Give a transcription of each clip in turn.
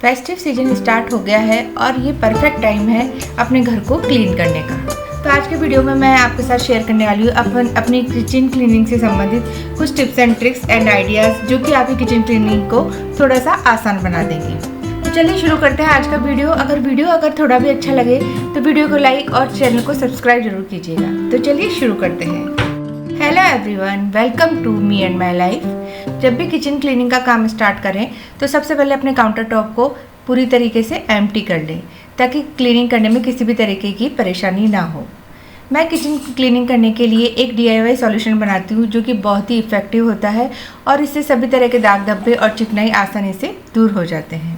Festive season start हो गया है और ये परफेक्ट टाइम है अपने घर को क्लीन करने का। तो आज के वीडियो में मैं आपके साथ शेयर करने वाली हूँ अपनी किचन क्लीनिंग से संबंधित कुछ tips and tricks and ideas जो कि आपकी किचन क्लीनिंग को थोड़ा सा आसान बना देंगी। तो चलिए शुरू करते हैं आज का वीडियो। अगर थोड़ा भी अच्छा लगे तो वीडियो को लाइक और चैनल को सब्सक्राइब जरूर कीजिएगा। तो चलिए शुरू करते हैं। Hello everyone, welcome to me and my life. जब भी किचन क्लीनिंग का काम स्टार्ट करें तो सबसे पहले अपने काउंटर टॉप को पूरी तरीके से एम्प्टी कर लें ताकि क्लीनिंग करने में किसी भी तरीके की परेशानी ना हो। मैं किचन क्लीनिंग करने के लिए एक DIY सॉल्यूशन बनाती हूँ जो कि बहुत ही इफ़ेक्टिव होता है और इससे सभी तरह के दाग धब्बे और चिकनाई आसानी से दूर हो जाते हैं।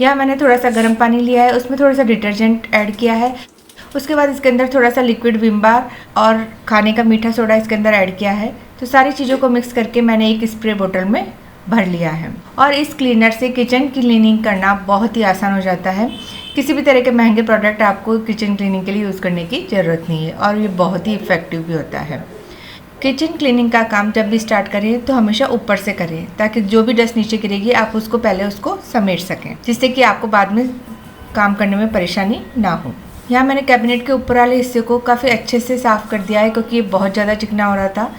यहाँ मैंने थोड़ा सा गर्म पानी लिया है, उसमें थोड़ा सा डिटर्जेंट ऐड किया है। उसके बाद इसके अंदर थोड़ा सा लिक्विड विम बार और खाने का मीठा सोडा इसके अंदर ऐड किया है। तो सारी चीज़ों को मिक्स करके मैंने एक स्प्रे बोतल में भर लिया है और इस क्लीनर से किचन क्लीनिंग करना बहुत ही आसान हो जाता है। किसी भी तरह के महंगे प्रोडक्ट आपको किचन क्लीनिंग के लिए यूज़ करने की ज़रूरत नहीं है और ये बहुत ही इफ़ेक्टिव भी होता है। किचन क्लीनिंग का काम जब भी स्टार्ट करें तो हमेशा ऊपर से करें ताकि जो भी डस्ट नीचे गिरेगी आप उसको पहले उसको समेट सकें, जिससे कि आपको बाद में काम करने में परेशानी ना हो। यहाँ मैंने कैबिनेट के ऊपर वाले हिस्से को काफ़ी अच्छे से साफ़ कर दिया है क्योंकि ये बहुत ज़्यादा चिकना हो रहा था।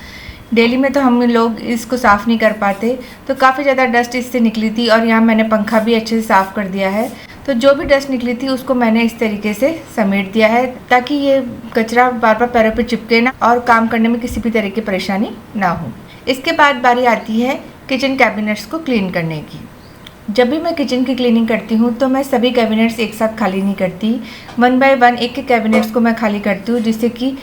डेली में तो हम लोग इसको साफ़ नहीं कर पाते, तो काफ़ी ज़्यादा डस्ट इससे निकली थी और यहाँ मैंने पंखा भी अच्छे से साफ़ कर दिया है। तो जो भी डस्ट निकली थी उसको मैंने इस तरीके से समेट दिया है ताकि ये कचरा बार बार पैरों पे चिपके ना और काम करने में किसी भी तरह की परेशानी ना हो। इसके बाद बारी आती है किचन कैबिनेट्स को क्लीन करने की। जब भी मैं किचन की क्लीनिंग करती हूँ तो मैं सभी कैबिनेट्स एक साथ खाली नहीं करती, 1 बाय 1 एक एक कैबिनेट्स को मैं खाली करती हूँ, जिससे कि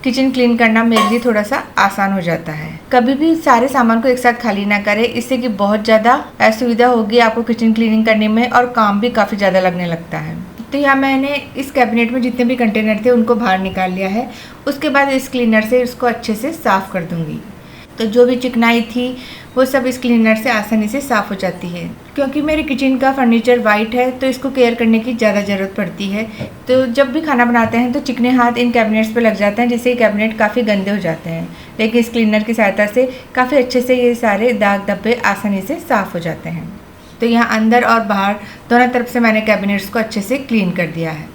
किचन क्लीन करना मेरे लिए थोड़ा सा आसान हो जाता है। कभी भी सारे सामान को एक साथ खाली ना करें, इससे कि बहुत ज़्यादा असुविधा होगी आपको किचन क्लीनिंग करने में और काम भी काफ़ी ज़्यादा लगने लगता है। तो यहाँ मैंने इस कैबिनेट में जितने भी कंटेनर थे उनको बाहर निकाल लिया है। उसके बाद इस क्लीनर से इसको अच्छे से साफ़ कर दूँगी। तो जो भी चिकनाई थी वो सब इस क्लीनर से आसानी से साफ़ हो जाती है। क्योंकि मेरे किचन का फर्नीचर वाइट है तो इसको केयर करने की ज़्यादा ज़रूरत पड़ती है। तो जब भी खाना बनाते हैं तो चिकने हाथ इन कैबिनेट्स पे लग जाते हैं, जिससे कैबिनेट काफ़ी गंदे हो जाते हैं। लेकिन इस क्लीनर की सहायता से काफ़ी अच्छे से ये सारे दाग धब्बे आसानी से साफ़ हो जाते हैं। तो यहाँ अंदर और बाहर दोनों तरफ से मैंने कैबिनेट्स को अच्छे से क्लीन कर दिया है।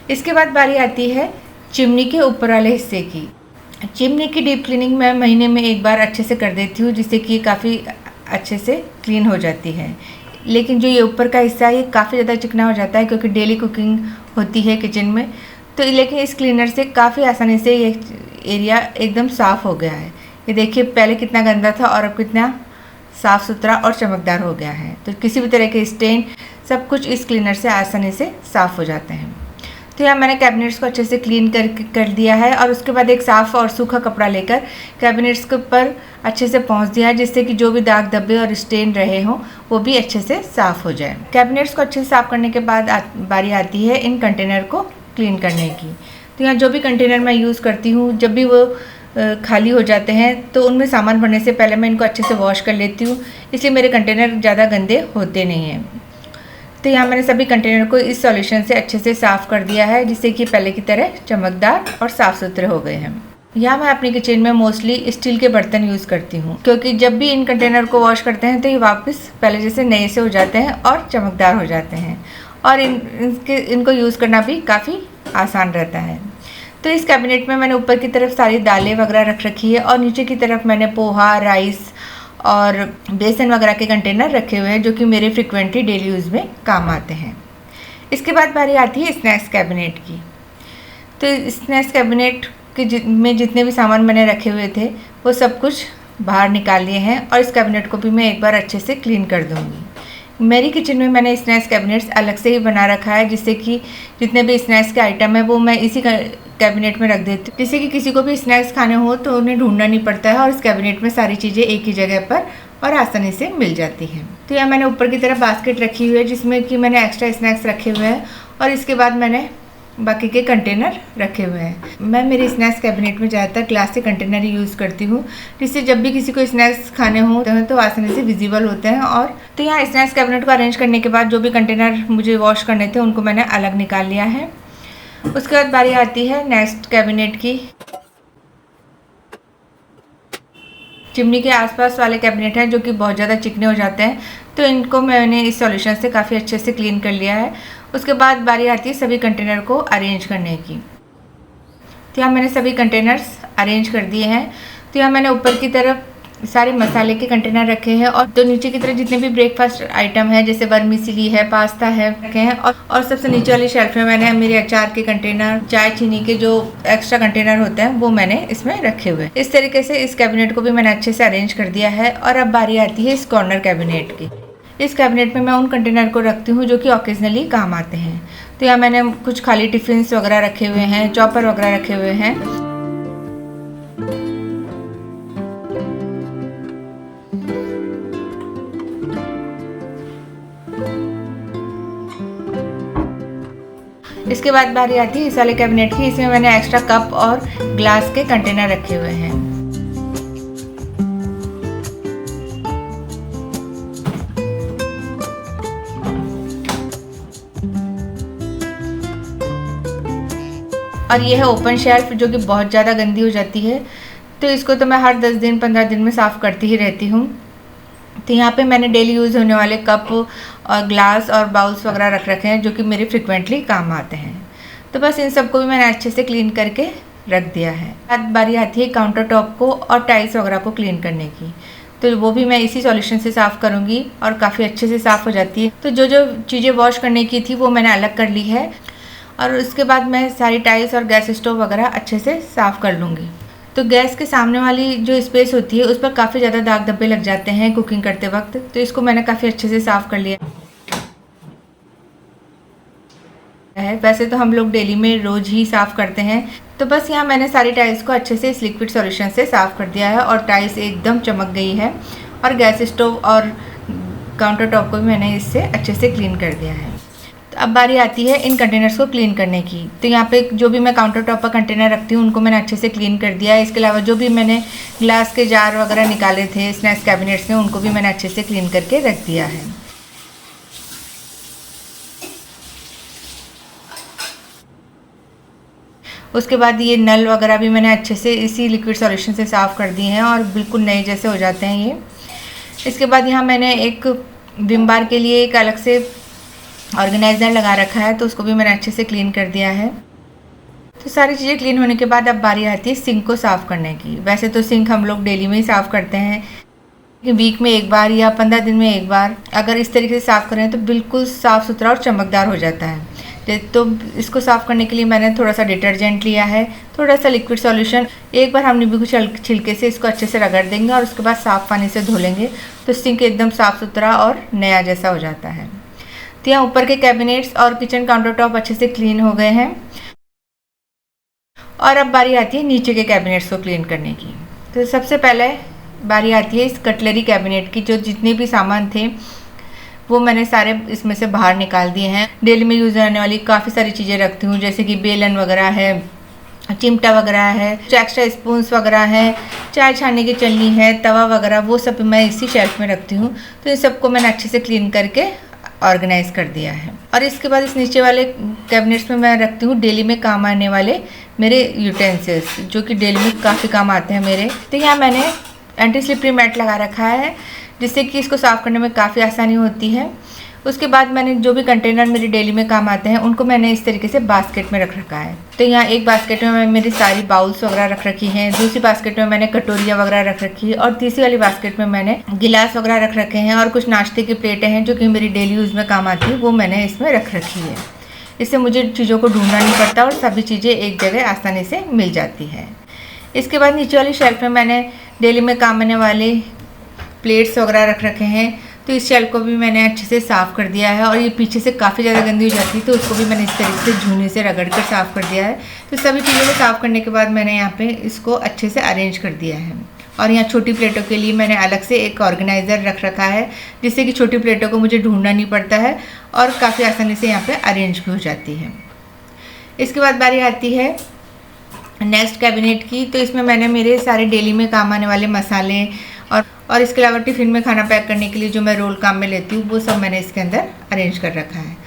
इसके बाद बारी आती है चिमनी के ऊपर वाले हिस्से की। चिमनी की डीप क्लीनिंग मैं महीने में एक बार अच्छे से कर देती हूँ, जिससे कि काफ़ी अच्छे से क्लीन हो जाती है। लेकिन जो ये ऊपर का हिस्सा है ये काफ़ी ज़्यादा चिकना हो जाता है क्योंकि डेली कुकिंग होती है किचन में। तो लेकिन इस क्लीनर से काफ़ी आसानी से ये एरिया एकदम साफ़ हो गया है। ये देखिए पहले कितना गंदा था और अब कितना साफ़ सुथरा और चमकदार हो गया है। तो किसी भी तरह के स्टेन सब कुछ इस क्लीनर से आसानी से साफ़ हो जाते हैं। तो यहाँ मैंने कैबिनेट्स को अच्छे से क्लीन कर दिया है और उसके बाद एक साफ़ और सूखा कपड़ा लेकर कैबिनेट्स के ऊपर अच्छे से पोंछ दिया है, जिससे कि जो भी दाग धब्बे और स्टेन रहे हों वो भी अच्छे से साफ़ हो जाए। कैबिनेट्स को अच्छे से साफ़ करने के बाद बारी आती है इन कंटेनर को क्लीन करने की। तो यहाँ जो भी कंटेनर मैं यूज़ करती हूँ जब भी वो खाली हो जाते हैं तो उनमें सामान भरने से पहले मैं इनको अच्छे से वॉश कर लेती हूँ, इसलिए मेरे कंटेनर ज़्यादा गंदे होते नहीं हैं। तो यहाँ मैंने सभी कंटेनर को इस सॉल्यूशन से अच्छे से साफ़ कर दिया है, जिससे कि पहले की तरह चमकदार और साफ़ सुथरे हो गए हैं। यहाँ मैं अपनी किचन में मोस्टली स्टील के बर्तन यूज़ करती हूँ क्योंकि जब भी इन कंटेनर को वॉश करते हैं तो ये वापस पहले जैसे नए से हो जाते हैं और चमकदार हो जाते हैं और इनको यूज़ करना भी काफ़ी आसान रहता है। तो इस कैबिनेट में मैंने ऊपर की तरफ सारी दालें वगैरह रख रखी है और नीचे की तरफ मैंने पोहा, राइस और बेसन वगैरह के कंटेनर रखे हुए हैं जो कि मेरे फ्रिक्वेंटली डेली यूज़ में काम आते हैं। इसके बाद बारी आती है स्नैक्स कैबिनेट की। तो स्नैक्स कैबिनेट के में जितने भी सामान मैंने रखे हुए थे वो सब कुछ बाहर निकाल लिए हैं और इस कैबिनेट को भी मैं एक बार अच्छे से क्लीन कर दूँगी। मेरी किचन में मैंने स्नैक्स कैबिनेट्स अलग से ही बना रखा है, जिससे कि जितने भी स्नैक्स के आइटम है वो मैं इसी कैबिनेट में रख देती हूँ, जिससे कि किसी को भी स्नैक्स खाने हो तो उन्हें ढूंढना नहीं पड़ता है और इस कैबिनेट में सारी चीज़ें एक ही जगह पर और आसानी से मिल जाती हैं। तो यहाँ मैंने ऊपर की तरफ बास्केट रखी हुई है जिसमें कि मैंने एक्स्ट्रा स्नैक्स रखे हुए हैं और इसके बाद मैंने बाकी के कंटेनर रखे हुए हैं। मैं मेरे स्नैक्स कैबिनेट में ज़्यादातर ग्लास के कंटेनर ही यूज़ करती हूँ, जिससे जब भी किसी को स्नैक्स खाने हों तो आसानी से विजिबल होते हैं। और तो यहाँ स्नैक्स कैबिनेट को अरेंज करने के बाद जो भी कंटेनर मुझे वॉश करने थे उनको मैंने अलग निकाल लिया है। उसके बाद बारी आती है नेक्स्ट कैबिनेट की। चिमनी के आसपास वाले कैबिनेट हैं जो कि बहुत ज़्यादा चिकने हो जाते हैं, तो इनको मैंने इस सॉल्यूशन से काफ़ी अच्छे से क्लीन कर लिया है। उसके बाद बारी आती है सभी कंटेनर को अरेंज करने की। तो यहाँ मैंने सभी कंटेनर्स अरेंज कर दिए हैं। तो यहाँ मैंने ऊपर की तरफ सारे मसाले के कंटेनर रखे हैं और तो नीचे की तरफ जितने भी ब्रेकफास्ट आइटम है जैसे वर्मिसेली है, पास्ता है, रखे हैं। और सबसे नीचे वाली शेल्फ में मैंने मेरे अचार के कंटेनर, चाय चीनी के जो एक्स्ट्रा कंटेनर होते हैं वो मैंने इसमें रखे हुए हैं। इस तरीके से इस कैबिनेट को भी मैंने अच्छे से अरेंज कर दिया है। और अब बारी आती है इस कॉर्नर कैबिनेट की। इस कैबिनेट में मैं उन कंटेनर को रखती हूँ जो कि ओकेजनली काम आते हैं। तो यहाँ मैंने कुछ खाली टिफिन्स वगैरह रखे हुए हैं, चॉपर वगैरह रखे हुए हैं। इसके बाद बारी आती है इस वाले कैबिनेट की। इसमें मैंने एक्स्ट्रा कप और ग्लास के कंटेनर रखे हुए हैं। और ये है ओपन शेल्फ जो कि बहुत ज़्यादा गंदी हो जाती है, तो इसको तो मैं हर 10 दिन 15 दिन में साफ़ करती ही रहती हूँ। तो यहाँ पे मैंने डेली यूज़ होने वाले कप और ग्लास और बाउल्स वगैरह रख रखे हैं जो कि मेरे फ्रिक्वेंटली काम आते हैं। तो बस इन सबको भी मैंने अच्छे से क्लीन करके रख दिया है। बाद बारी आती है काउंटर टॉप को और टाइल्स वगैरह को क्लीन करने की। तो वो भी मैं इसी सॉल्यूशन से साफ़ करूँगी और काफ़ी अच्छे से साफ़ हो जाती है। तो जो जो चीज़ें वॉश करने की थी वो मैंने अलग कर ली है और उसके बाद मैं सारी टाइल्स और गैस स्टोव वगैरह अच्छे से साफ़ कर लूँगी। तो गैस के सामने वाली जो स्पेस होती है उस पर काफ़ी ज़्यादा दाग धब्बे लग जाते हैं कुकिंग करते वक्त, तो इसको मैंने काफ़ी अच्छे से साफ़ कर लिया है। वैसे तो हम लोग डेली में रोज़ ही साफ़ करते हैं। तो बस यहाँ मैंने सारी टाइल्स को अच्छे से इस लिक्विड सॉल्यूशन से साफ़ कर दिया है और टाइल्स एकदम चमक गई है। और गैस स्टोव और काउंटर टॉप को भी मैंने इससे अच्छे से क्लीन कर दिया है। तो अब बारी आती है इन कंटेनर्स को क्लीन करने की। तो यहाँ पे जो भी मैं काउंटर टॉप पर कंटेनर रखती हूँ उनको मैंने अच्छे से क्लीन कर दिया है। इसके अलावा जो भी मैंने ग्लास के जार वगैरह निकाले थे स्नैक्स कैबिनेट्स में उनको भी मैंने अच्छे से क्लीन करके रख दिया है। उसके बाद ये नल वगैरह भी मैंने अच्छे से इसी लिक्विड सॉल्यूशन से साफ़ कर दिए हैं और बिल्कुल नए जैसे हो जाते हैं ये। इसके बाद यहाँ मैंने एक विम बार के लिए एक अलग से ऑर्गेनाइज़र लगा रखा है, तो उसको भी मैंने अच्छे से क्लीन कर दिया है। तो सारी चीज़ें क्लीन होने के बाद अब बारी आती है सिंक को साफ़ करने की। वैसे तो सिंक हम लोग डेली में ही साफ़ करते हैं, वीक में एक बार या 15 दिन में एक बार अगर इस तरीके से साफ़ करें तो बिल्कुल साफ़ सुथरा और चमकदार हो जाता है। तो इसको साफ़ करने के लिए मैंने थोड़ा सा डिटर्जेंट लिया है, थोड़ा सा लिक्विड सॉल्यूशन। एक बार हम नींबू के छिलके से इसको अच्छे से रगड़ देंगे और उसके बाद साफ़ पानी से धो लेंगे तो सिंक एकदम साफ़ सुथरा और नया जैसा हो जाता है। तो यहाँ ऊपर के कैबिनेट्स और किचन काउंटर टॉप अच्छे से क्लीन हो गए हैं और अब बारी आती है नीचे के कैबिनेट्स को क्लीन करने की। तो सबसे पहले बारी आती है इस कटलरी कैबिनेट की। जो जितने भी सामान थे वो मैंने सारे इसमें से बाहर निकाल दिए हैं। डेली में यूज़ होने वाली काफ़ी सारी चीज़ें रखती हूँ जैसे कि बेलन वगैरह है, चिमटा वगैरह है, एक्स्ट्रा स्पून्स वगैरह है, चाय छानने की चलनी है, तवा वगैरह, वो सब मैं इसी शेल्फ में रखती हूँ। तो इन सबको मैंने अच्छे से क्लीन करके ऑर्गेनाइज़ कर दिया है। और इसके बाद इस नीचे वाले कैबिनेट्स में मैं रखती हूँ डेली में काम आने वाले मेरे यूटेंसिल्स जो कि डेली में काफ़ी काम आते हैं मेरे। तो यहाँ मैंने एंटी स्लिपरी मैट लगा रखा है जिससे कि इसको साफ़ करने में काफ़ी आसानी होती है। उसके बाद मैंने जो भी कंटेनर मेरे डेली में काम आते हैं उनको मैंने इस तरीके से बास्केट में रख रखा है। तो यहाँ एक बास्केट में मैंने मेरी सारी बाउल्स वगैरह रख रखी हैं, दूसरी बास्केट में मैंने कटोरियाँ वगैरह रख रखी है और तीसरी वाली बास्केट में मैंने गिलास वगैरह रख रखे हैं और कुछ नाश्ते की प्लेटें हैं जो कि मेरी डेली यूज़ में काम आती है वो मैंने इसमें रख रखी है। इससे मुझे चीज़ों को ढूंढना नहीं पड़ता और सभी चीज़ें एक जगह आसानी से मिल जाती है। इसके बाद नीचे वाली शेल्फ में मैंने डेली में काम आने वाले प्लेट्स वगैरह रख रखे हैं। तो इस शेल्फ को भी मैंने अच्छे से साफ़ कर दिया है और ये पीछे से काफ़ी ज़्यादा गंदी हो जाती है तो उसको भी मैंने इस तरीके से झूने से रगड़ कर साफ़ कर दिया है। तो सभी चीज़ों को साफ़ करने के बाद मैंने यहाँ पे इसको अच्छे से अरेंज कर दिया है। और यहाँ छोटी प्लेटों के लिए मैंने अलग से एक ऑर्गेनाइज़र रख रखा है जिससे कि छोटी प्लेटों को मुझे ढूंढना नहीं पड़ता है और काफ़ी आसानी से यहाँ पर अरेंज भी हो जाती है। इसके बाद बारी आती है नेक्स्ट कैबिनेट की। तो इसमें मैंने मेरे सारे डेली में काम आने वाले मसाले और इसके अलावा टिफ़िन में खाना पैक करने के लिए जो मैं रोल काम में लेती हूँ वो सब मैंने इसके अंदर अरेंज कर रखा है।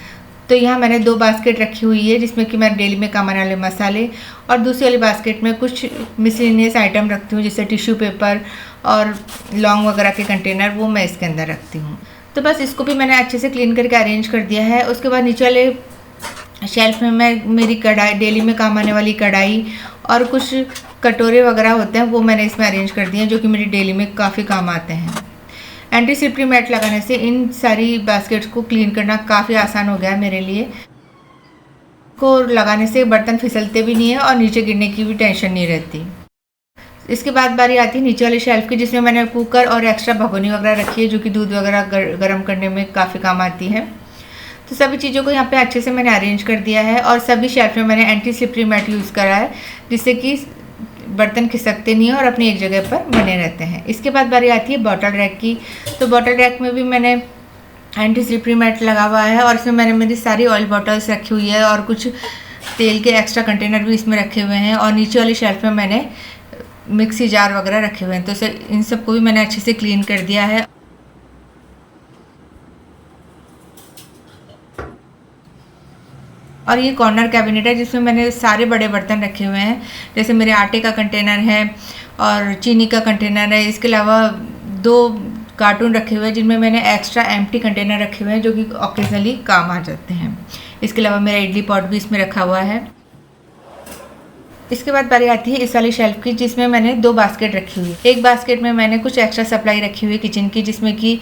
तो यहाँ मैंने 2 बास्केट रखी हुई है जिसमें कि मैं डेली में काम आने वाले मसाले, और दूसरी वाली बास्केट में कुछ मिसलेनियस आइटम रखती हूँ, जैसे टिश्यू पेपर और लौंग वगैरह के कंटेनर, वो मैं इसके अंदर रखती हूँ। तो बस इसको भी मैंने अच्छे से क्लीन करके अरेंज कर दिया है। उसके बाद नीचे वाले शेल्फ में मैं मेरी कढ़ाई, डेली में काम आने वाली कढ़ाई और कुछ कटोरे वगैरह होते हैं, वो मैंने इसमें अरेंज कर दिए हैं, जो कि मेरी डेली में काफ़ी काम आते हैं। एंटी स्लिपरी मैट लगाने से इन सारी बास्केट्स को क्लीन करना काफ़ी आसान हो गया है मेरे लिए। को लगाने से बर्तन फिसलते भी नहीं है और नीचे गिरने की भी टेंशन नहीं रहती। इसके बाद बारी आती है नीचे वाले शेल्फ की, जिसमें मैंने कुकर और एक्स्ट्रा भगोनी वगैरह रखी है, जो कि दूध वगैरह गर्म करने में काफ़ी काम आती है। तो सभी चीज़ों को यहाँ पे अच्छे से मैंने अरेंज कर दिया है और सभी शेल्फ में मैंने एंटी स्लिपरी मैट यूज़ करा है, जिससे कि बर्तन खिसकते नहीं हैं और अपनी एक जगह पर बने रहते हैं। इसके बाद बारी आती है बॉटल रैक की। तो बॉटल रैक में भी मैंने एंटी स्लिपरी मैट लगा हुआ है और इसमें मैंने मेरी सारी ऑयल बॉटल्स रखी हुई है और कुछ तेल के एक्स्ट्रा कंटेनर भी इसमें रखे हुए हैं। और नीचे वाली शेल्फ में मैंने मिक्सी जार वगैरह रखे हुए हैं। तो इन सबको भी मैंने अच्छे से क्लीन कर दिया है। और ये कॉर्नर कैबिनेट है जिसमें मैंने सारे बड़े बर्तन रखे हुए हैं, जैसे मेरे आटे का कंटेनर है और चीनी का कंटेनर है। इसके अलावा 2 कार्टून रखे हुए हैं जिनमें मैंने एक्स्ट्रा एम्प्टी कंटेनर रखे हुए हैं, जो कि ऑकेजनली काम आ जाते हैं। इसके अलावा मेरा इडली पॉट भी इसमें रखा हुआ है। इसके बाद बारी आती है इस वाली शेल्फ की, जिसमें मैंने 2 बास्केट रखी हुई है। एक बास्केट में मैंने कुछ एक्स्ट्रा सप्लाई रखी हुई है किचन की, जिसमें कि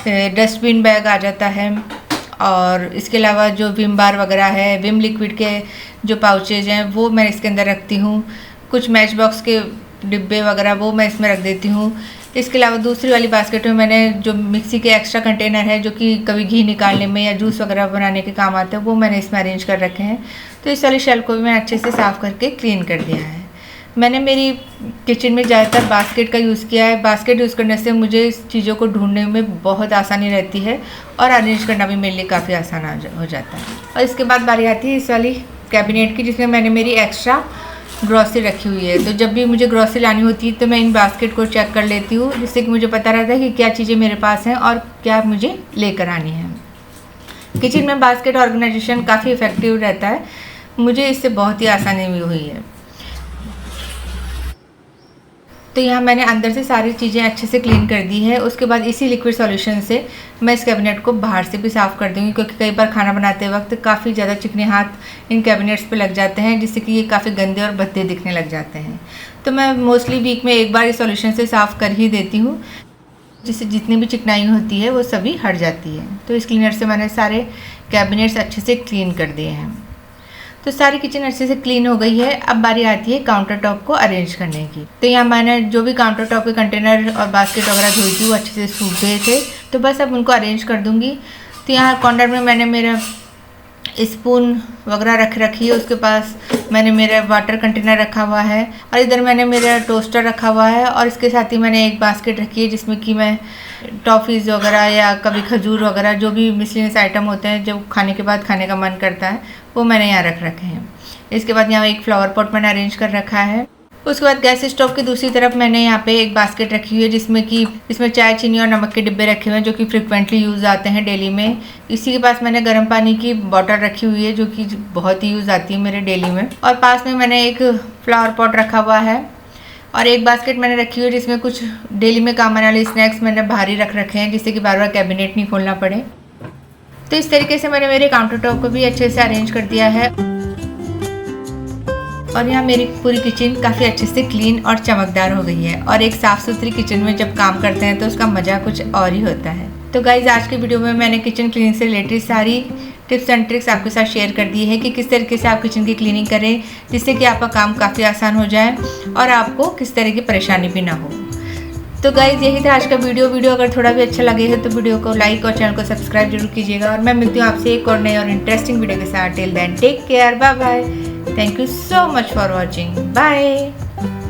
डस्टबिन बैग आ जाता है, और इसके अलावा जो विम बार वगैरह है, विम लिक्विड के जो पाउचेज हैं वो मैं इसके अंदर रखती हूँ। कुछ मैच बॉक्स के डिब्बे वगैरह वो मैं इसमें रख देती हूँ। इसके अलावा दूसरी वाली बास्केट में मैंने जो मिक्सी के एक्स्ट्रा कंटेनर है, जो कि कभी घी निकालने में या जूस वगैरह बनाने के काम आते हैं, वो मैंने इसमें अरेंज कर रखे हैं। तो इस वाली शेल्फ को भी मैं अच्छे से साफ़ करके क्लीन कर दिया है। मैंने मेरी किचन में ज़्यादातर बास्केट का यूज़ किया है। बास्केट यूज़ करने से मुझे चीज़ों को ढूंढने में बहुत आसानी रहती है और अरेंज करना भी मेरे लिए काफ़ी आसान हो जाता है। और इसके बाद बारी आती है इस वाली कैबिनेट की, जिसमें मैंने मेरी एक्स्ट्रा ग्रॉसरी रखी हुई है। तो जब भी मुझे ग्रॉसरी लानी होती है तो मैं इन बास्केट को चेक कर लेती हूँ, जिससे कि मुझे पता रहता है कि क्या चीज़ें मेरे पास हैं और क्या मुझे लेकर आनी है। किचन में बास्केट ऑर्गेनाइजेशन काफ़ी इफ़ेक्टिव रहता है, मुझे इससे बहुत ही आसानी भी हुई है। तो यहाँ मैंने अंदर से सारी चीज़ें अच्छे से क्लीन कर दी है। उसके बाद इसी लिक्विड सॉल्यूशन से मैं इस कैबिनेट को बाहर से भी साफ़ कर दूँगी, क्योंकि कई बार खाना बनाते वक्त काफ़ी ज़्यादा चिकने हाथ इन कैबिनेट्स पे लग जाते हैं, जिससे कि ये काफ़ी गंदे और भद्दे दिखने लग जाते हैं। तो मैं मोस्टली वीक में एक बार इस सॉल्यूशन से साफ़ कर ही देती हूँ, जिससे जितनी भी चिकनाई होती है वो सभी हट जाती है। तो इस क्लीनर से मैंने सारे कैबिनेट्स अच्छे से क्लीन कर दिए हैं। तो सारी किचन अच्छे से क्लीन हो गई है। अब बारी आती है काउंटर टॉप को अरेंज करने की। तो यहाँ मैंने जो भी काउंटर टॉप के कंटेनर और बास्केट वगैरह धोई थी वो अच्छे से सूख गए थे, तो बस अब उनको अरेंज कर दूँगी। तो यहाँ कॉर्नर में मैंने मेरा स्पून वगैरह रख रखी है, उसके पास मैंने मेरा वाटर कंटेनर रखा हुआ है, और इधर मैंने मेरा टोस्टर रखा हुआ है, और इसके साथ ही मैंने एक बास्केट रखी है जिसमें कि मैं टॉफ़ीज़ वगैरह या कभी खजूर वगैरह जो भी मिसलेनियस आइटम होते हैं जो खाने के बाद खाने का मन करता है, वो मैंने यहाँ रख रखे हैं। इसके बाद यहाँ एक फ्लावर पॉट मैंने अरेंज कर रखा है। उसके बाद गैस स्टोव की दूसरी तरफ मैंने यहाँ पे एक बास्केट रखी हुई है, जिसमें चाय, चीनी और नमक के डिब्बे रखे हुए हैं, जो कि फ्रिक्वेंटली यूज़ आते हैं डेली में। इसी के पास मैंने गर्म पानी की बॉटल रखी हुई है, जो कि बहुत ही यूज़ आती है मेरे डेली में। और पास में मैंने एक फ्लावर पॉट रखा हुआ है, और एक बास्केट मैंने रखी हुई है जिसमें कुछ डेली में काम आने वाले स्नैक्स मैंने बाहर रख रखे हैं, जिससे कि बार बार कैबिनेट नहीं खोलना पड़े। तो इस तरीके से मैंने मेरे काउंटर टॉप को भी अच्छे से अरेंज कर दिया है, और यहाँ मेरी पूरी किचन काफ़ी अच्छे से क्लीन और चमकदार हो गई है। और एक साफ़ सुथरी किचन में जब काम करते हैं तो उसका मज़ा कुछ और ही होता है। तो गाइज़, आज के वीडियो में मैंने किचन क्लीनिंग से रिलेटेड सारी टिप्स एंड ट्रिक्स आपके साथ शेयर कर दी है कि किस तरीके से आप किचन की क्लीनिंग करें, जिससे कि आपका काम काफ़ी आसान हो जाए और आपको किस तरह की परेशानी भी ना हो। तो गाइज़, यही था आज का वीडियो अगर थोड़ा भी अच्छा लगे है तो वीडियो को लाइक और चैनल को सब्सक्राइब जरूर कीजिएगा, और मैं मिलती हूँ आपसे एक और नई और इंटरेस्टिंग वीडियो के साथ। Till then take care, bye bye, thank you so much for watching, bye.